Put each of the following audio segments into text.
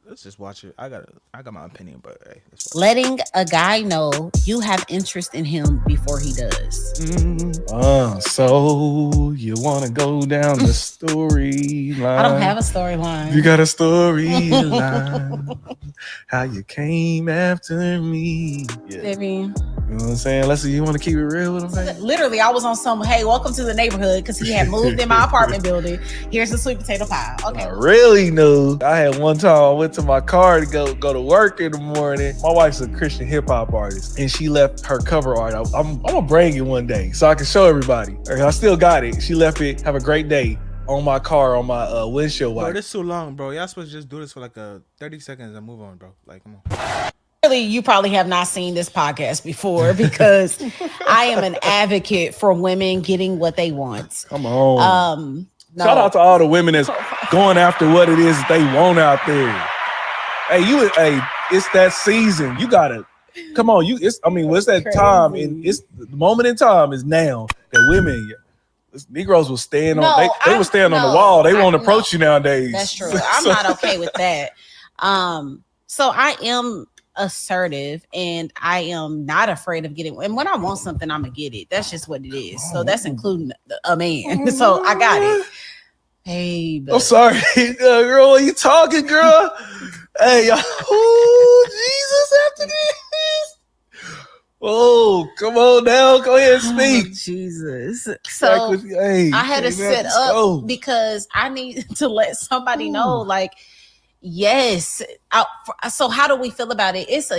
let's just watch it. I got my opinion, but hey, let's watch it. Letting a guy know you have interest in him before he does. So you want to go down the I don't have storyline? a storyline. You got a storyline. How you came after me? Yeah. I mean, You know what I'm saying? Let's see. You want to keep it real with him, baby? literally, I was on some, hey, welcome to the neighborhood, because he had moved in my apartment building. Here's the sweet potato pie. Okay. I really knew. I had one time I went to my car to go to work in the morning. My wife's a Christian hip hop artist, and she left her cover art. I'm gonna bring it one day so I can show everybody. I still got it. She left it. Have a great day on my car on my windshield Bro, wiper. this is too long, bro. Y'all supposed to just do this for like 30 seconds and move on, bro. Like, come on. Really, you probably have not seen this podcast before, because I am an advocate for women getting what they want. Come on. No. Shout out to all the women that's going after what it is that they want out there. Hey, it's that season. You gotta come on. What's that Crazy. time? And it's the moment in time is now that women, Negroes will stand No, on. They will stand on the no, wall. They I- won't no. approach you nowadays. That's true. I'm not okay with that. So I am assertive, and I am not afraid of getting. And when I want something, I'm gonna get it. That's just what it is. So that's including a man. So I got it. Hey, I'm sorry, girl. What you talking, girl? Hey, oh Jesus! After this. Oh, come on now. Go ahead and speak. Jesus. So Hey, I had to came set out the up stove. because I need to let somebody know, like, yes. So how do we feel about it? It's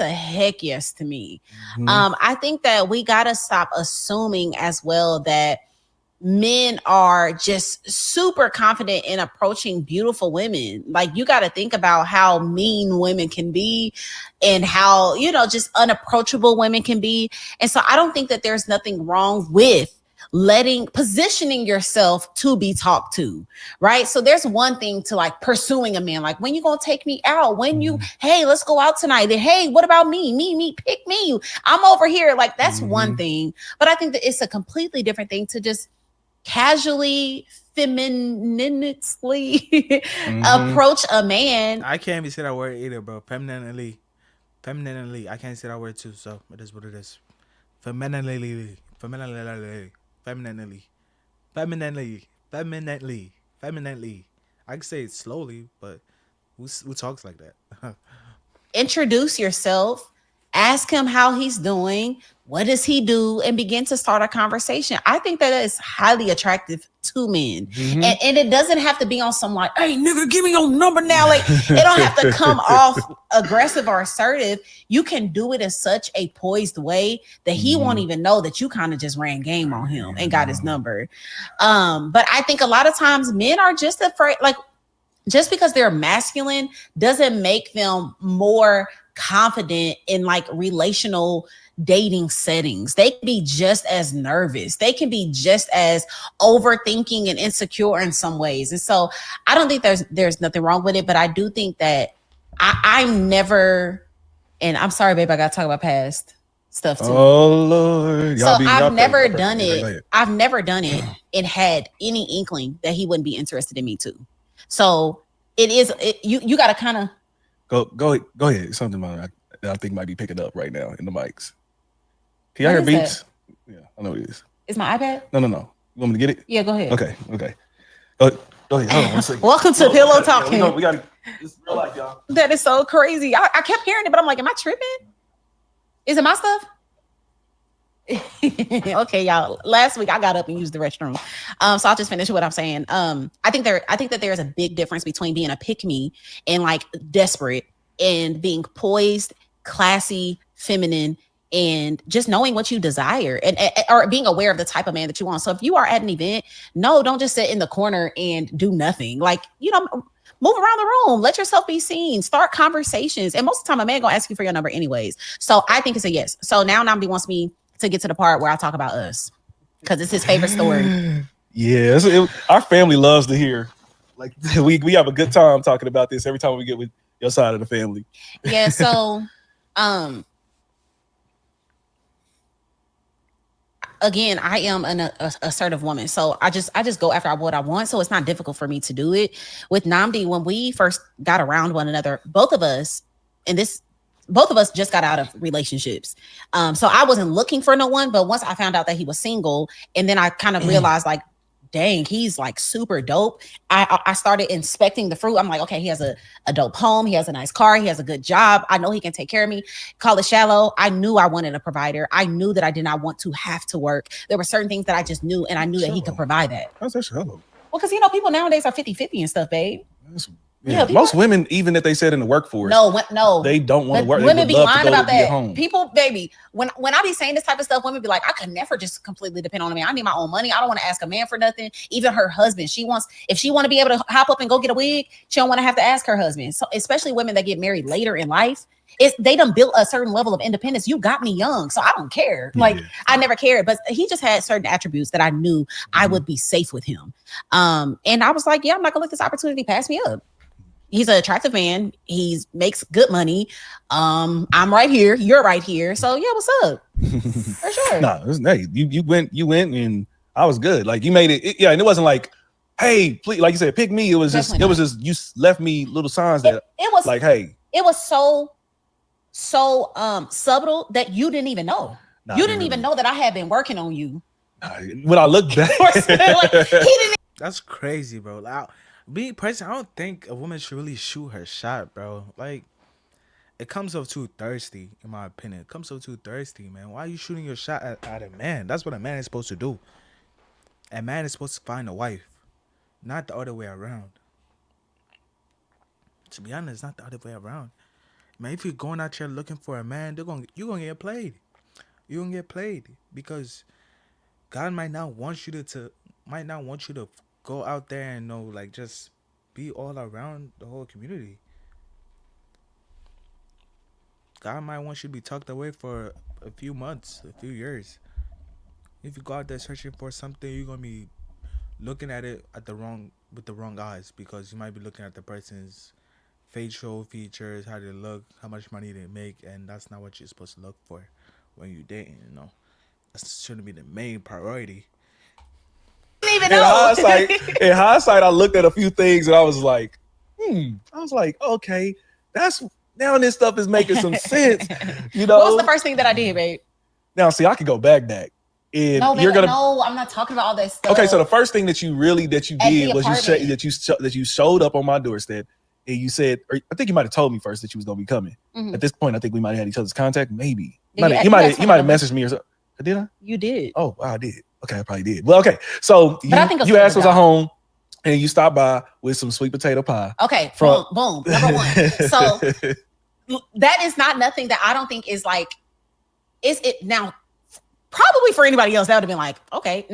a heck yes to me. Mhm. I think that we gotta stop assuming as well that men are just super confident in approaching beautiful women. Like, you got to think about how mean women can be, and how, just unapproachable women can be. And so I don't think that there's nothing wrong with positioning yourself to be talked to, right? So there's one thing to like pursuing a man, like, when you gonna take me out, hey, let's go out tonight, and hey, what about me, pick me, I'm over here, like, that's one thing. But I think that it's a completely different thing to just casually, femininely approach a man. I can't even say that word either, bro. Femininely. I can't say that word too, so it is what it is. Femininely. I can say it slowly, but who talks like that? Introduce yourself, ask him how he's doing, what does he do, and begin to start a conversation. I think that is highly attractive to men. And it doesn't have to be on some like, hey, nigga, give me your number now. Like, it don't have to come off aggressive or assertive. You can do it in such a poised way that he won't even know that you kind of just ran game on him and got his number. But I think a lot of times men are just afraid, like, just because they're masculine doesn't make them more confident in like relational dating settings. They can be just as nervous. They can be just as overthinking and insecure in some ways. And so I don't think there's nothing wrong with it, but I do think that I'm never, and I'm sorry, babe, I got to talk about past stuff too. Oh Lord. So I've never done it. I've never done it and had any inkling that he wouldn't be interested in me too. So you got to kind of Go ahead. Something that I think might be picking up right now in the mics. Can y'all hear beeps? Yeah, I know it is. Is my iPad? No. You want me to get it? Yeah, go ahead. Okay. Go ahead. Hold on one second. Welcome to Pillow Talking. We got it's real life, y'all. That is so crazy. I kept hearing it, but I'm like, am I tripping? Is it my stuff? Okay, y'all. Last week I got up and used the restroom. So I'll just finish what I'm saying. I think that there is a big difference between being a pick-me and like desperate, and being poised, classy, feminine, and just knowing what you desire, and or being aware of the type of man that you want. So if you are at an event, don't just sit in the corner and do nothing. Like, move around the room, let yourself be seen, start conversations. And most of the time a man gonna ask you for your number anyways. So I think it's a yes. So now Nnamdi wants me to get to the part where I talk about us, because it's his favorite story. Yeah, our family loves to hear. Like, we have a good time talking about this every time we get with your side of the family. Yeah, so again, I am an assertive woman, so I just go after what I want. So it's not difficult for me to do it. With Namdi, when we first got around one another, both of us just got out of relationships. So I wasn't looking for no one, but once I found out that he was single, and then I kind of realized like, dang, he's like super dope. I started inspecting the fruit. I'm like, okay, he has a dope home. He has a nice car. He has a good job. I know he can take care of me. Call it shallow. I knew I wanted a provider. I knew that I did not want to have to work. There were certain things that I just knew, and I knew that he could provide that. How's that shallow? Well, because people nowadays are 50-50 and stuff, babe. Yeah, most women, even if they said in the workforce, no, they don't want to work. Women be lying about that. Home. People, baby, when I be saying this type of stuff, women be like, I could never just completely depend on a man. I need my own money. I don't want to ask a man for nothing. Even her husband, if she want to be able to hop up and go get a wig, she don't want to have to ask her husband. So especially women that get married later in life, they done built a certain level of independence. You got me young, so I don't care. Like I never cared, but he just had certain attributes that I knew I would be safe with him. And I was like, yeah, I'm not gonna let this opportunity pass me up. He's an attractive man. He makes good money. I'm right here. You're right here. So yeah, what's up? For sure. Hey, you went and I was good. Like you made it. Yeah, and it wasn't like, hey, please, like you said, pick me. It was just you left me little signs that it was like, hey. It was so subtle that you didn't even know. You didn't even know that I had been working on you. When I look back, he didn't. That's crazy, bro. Like, me personally, I don't think a woman should really shoot her shot, bro. Like, it comes up too thirsty, in my opinion. It comes up too thirsty, man. Why are you shooting your shot at a man? That's what a man is supposed to do. A man is supposed to find a wife, not the other way around. To be honest, not the other way around. Man, if you're going out here looking for a man, you're gonna get played. You're gonna get played because God might not want you to go out there and like just be all around the whole community. God might want you to be tucked away for a few months, a few years. If you go out there searching for something, you're gonna be looking at it with the wrong eyes, because you might be looking at the person's facial features, how they look, how much money they make, and that's not what you're supposed to look for when you're dating. That shouldn't be the main priority. Even know. In hindsight, I looked at a few things and I was like, okay, now this stuff is making some sense. What was the first thing that I did, babe? Now, see, I could go back. And no, I'm not talking about all that stuff. Okay, so the first thing that you did was you showed up on my doorstep and you said, or I think you might have told me first that you was gonna be coming. Mm-hmm. At this point, I think we might have had each other's contact. Maybe you might have messaged me or something. Did I? You did. Oh, wow, I did. Okay, I probably did. Well, okay. So you asked was I home, and you stopped by with some sweet potato pie. Okay, boom, number one. So that is not nothing that I don't think is like. Is it now? Probably for anybody else, that would have been like, okay,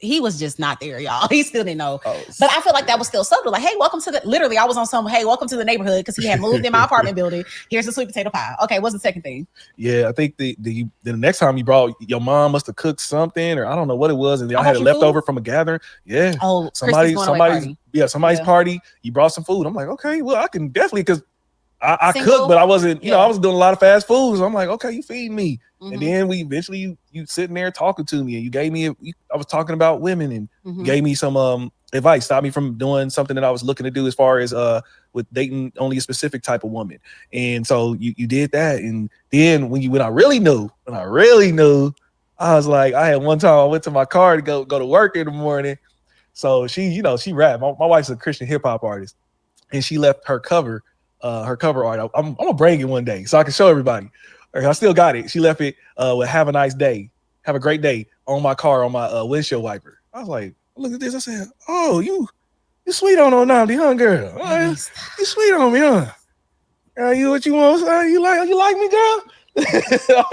he was just not there, y'all. He still didn't know. But I feel like that was still subtle. Like, hey, welcome to literally, I was on some, hey, welcome to the neighborhood, because he had moved in my apartment building. Here's a sweet potato pie. Okay, what's the second thing? Yeah, I think the next time you brought, your mom must have cooked something, or I don't know what it was, and y'all had it left over from a gathering. Yeah. Oh, somebody's party. You brought some food. I'm like, okay, well, I can definitely, because I cooked, but I wasn't, I was doing a lot of fast food. So I'm like, okay, you feed me. Mm-hmm. And then we eventually, you sitting there talking to me, and you gave me, I was talking about women, and you gave me some advice, stopped me from doing something that I was looking to do as far as with dating only a specific type of woman. And so you did that. And then when I really knew, I was like, I had one time I went to my car to go to work in the morning. So she rap. My wife's a Christian hip hop artist, and she left her cover art. I'm gonna bring it one day so I can show everybody. I still got it. She left it with "Have a nice day, have a great day" on my car, on my windshield wiper. I was like, look at this. I said, oh, you sweet on Namdi, huh, girl? Oh, you sweet on me, huh? You what you want? You like me, girl? I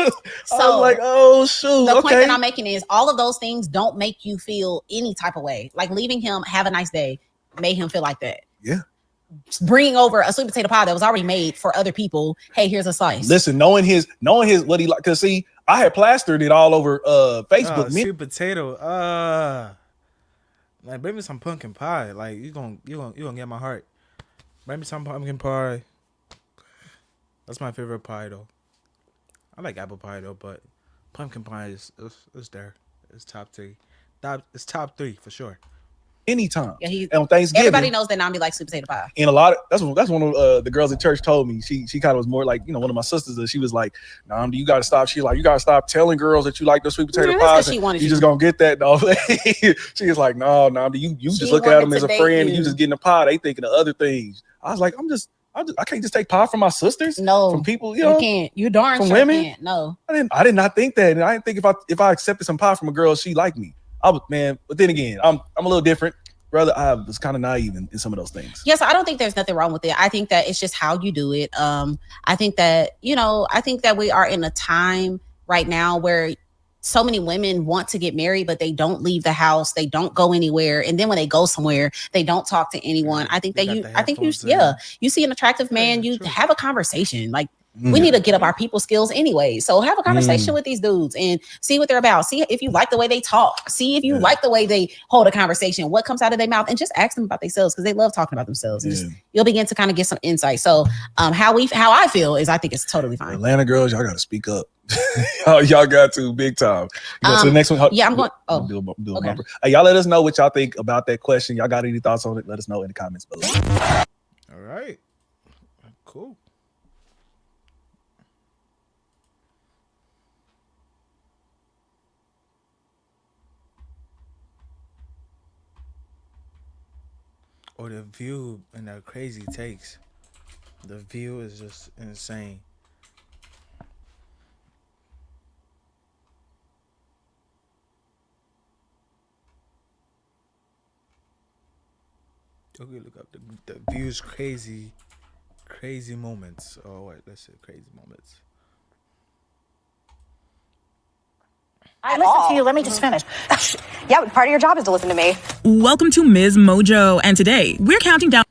was like, oh shoot. The point that I'm making is all of those things don't make you feel any type of way. Like leaving him, have a nice day, made him feel like that. Yeah. Bringing over a sweet potato pie that was already made for other people. Hey, here's a slice. Listen, knowing his what he like, because see, I had plastered it all over Facebook. Sweet potato. Like bring me some pumpkin pie. Like you gonna get my heart. Bring me some pumpkin pie. That's my favorite pie though. I like apple pie though, but pumpkin pie is there. It's top three. It's top three for sure. Anytime. Yeah, he. And on Thanksgiving, Everybody knows that Namdi likes sweet potato pie. and a lot of that's one of the girls at church told me. She kind of was more like, one of my sisters. She was like, "Namdi, you gotta stop." She's like, "You gotta stop telling girls that you like the sweet potato pies. She wanted you you just gonna get that." No, she was like, "No, Namdi, you just look at them as a friend, and you just getting a pie. They thinking of other things." I was like, I can't just take pie from my sisters. No, from people, you can't. You darn from sure women. can't. No, I did not think that, and I didn't think if I accepted some pie from a girl, she liked me. But then again, I'm a little different. Brother, I was kind of naive in some of those things. Yes, I don't think there's nothing wrong with it. I think that it's just how you do it. I think that, I think that we are in a time right now where so many women want to get married, but they don't leave the house. They don't go anywhere. And then when they go somewhere, they don't talk to anyone. I think that you see an attractive man, you have a conversation. Like, we need to get up our people skills anyway. So have a conversation with these dudes and see what they're about. See if you like the way they talk. See if you like the way they hold a conversation, what comes out of their mouth, and just ask them about themselves because they love talking about themselves. You'll begin to kind of get some insight. So how I feel is I think it's totally fine. Atlanta girls, y'all got to speak up. y'all got to big time. So the next one. Yeah, I'm going. Do okay. Hey, y'all let us know what y'all think about that question. Y'all got any thoughts on it? Let us know in the comments below. All right. Cool. Or The View and their crazy takes. The View is just insane. Okay, look up the View's crazy moments. Oh wait, let's say crazy moments. I listen to you. Let me just finish. Yeah, part of your job is to listen to me. Welcome to Ms. Mojo, and today we're counting down.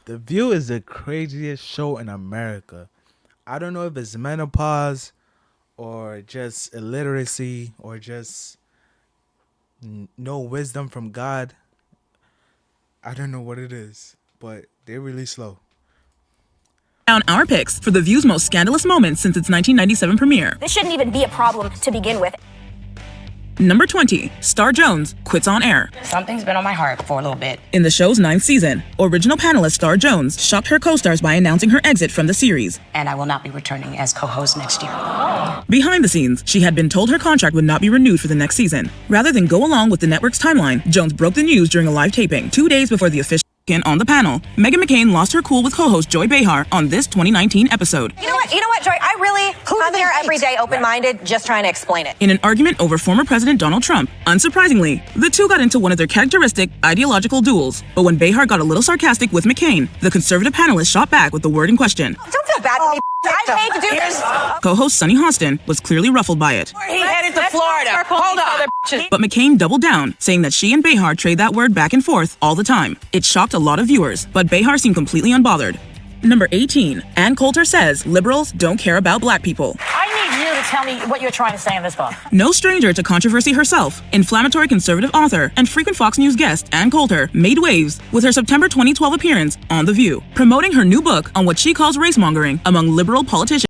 The View is the craziest show in America. I don't know if it's menopause or just illiteracy or just no wisdom from God. I don't know what it is, but they're really slow. Down our picks for The View's most scandalous moments since its 1997 premiere. This shouldn't even be a problem to begin with. Number 20, Star Jones quits on air. Something's been on my heart for a little bit. In the show's 9th season, original panelist Star Jones shocked her co-stars by announcing her exit from the series. And I will not be returning as co-host next year. Behind the scenes, she had been told her contract would not be renewed for the next season. Rather than go along with the network's timeline, Jones broke the news during a live taping 2 days before the official on the panel. Meghan McCain lost her cool with co-host Joy Behar on this 2019 episode. You know what, Joy? I really come here every day open-minded, just trying to explain it. In an argument over former President Donald Trump, unsurprisingly, the two got into one of their characteristic ideological duels. But when Behar got a little sarcastic with McCain, the conservative panelist shot back with the word in question. Don't feel bad for me. I hate to do this. Co-host Sunny Hostin was clearly ruffled by it. He headed to Florida. Hold on. But McCain doubled down, saying that she and Behar trade that word back and forth all the time. It shocked a lot of viewers, but Behar seemed completely unbothered. Number 18, Ann Coulter says liberals don't care about black people. I need you to tell me what you're trying to say in this book. No stranger to controversy herself, inflammatory conservative author and frequent Fox News guest Ann Coulter made waves with her September 2012 appearance on The View, promoting her new book on what she calls race mongering among liberal politicians.